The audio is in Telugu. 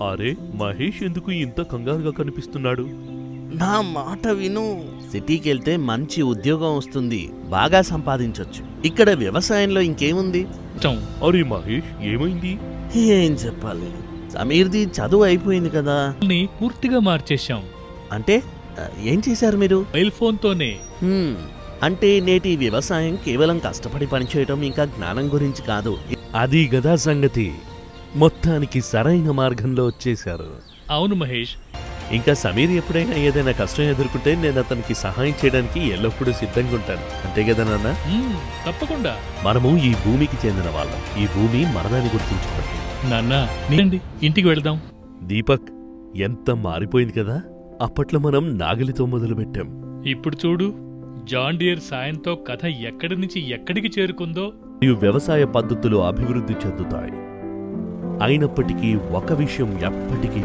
అరే, మహేష్ ఎందుకు ఇంత కంగారుగా కనిపిస్తున్నాడు? నా మాట విను. సిటీకి వెళ్తే మంచి ఉద్యోగం వస్తుంది, బాగా సంపాదించొచ్చు. ఇక్కడ వ్యవసాయంలో ఇంకేముంది? అరే మహేష్, ఏమైంది? ఏం చెప్పాలి, సమీర్ది చదువు అయిపోయింది కదా. పూర్తిగా మార్చేశాం. అంటే ఏం చేశారు మీరు? మొబైల్ ఫోన్తోనే. అంటే నేటి వ్యవసాయం కేవలం కష్టపడి పనిచేయటం ఇంకా జ్ఞానం గురించి కాదు. అది గదా సంగతి. మొత్తానికి సరైన మార్గంలో వచ్చేశారు. అవును మహేష్. ఇంకా సమీర్ ఎప్పుడైనా ఏదైనా కష్టం ఎదుర్కొంటే నేను అతనికి సహాయం చేయడానికి ఎల్లప్పుడూ సిద్ధంగా ఉంటాను. అంతే కదా నాన్న? తప్పకుండా. మనము ఈ భూమికి చెందిన వాళ్ళం. ఈ భూమి మనదాన్ని గుర్తుంచుకోండి. నాన్న, నీరండి, ఇంటికి వెళ్దాం. దీపక్, ఎంత మారిపోయింది కదా. అప్పట్లో మనం నాగలితో మొదలుపెట్టాం. ఇప్పుడు చూడు, జాన్ డియర్ సాయంతో కథ ఎక్కడి నుంచి ఎక్కడికి చేరుకుందో. ఈ వ్యవసాయ పద్ధతులు అభివృద్ధి చెందుతాయి. అయినప్పటికీ ఒక విషయం ఎప్పటికీ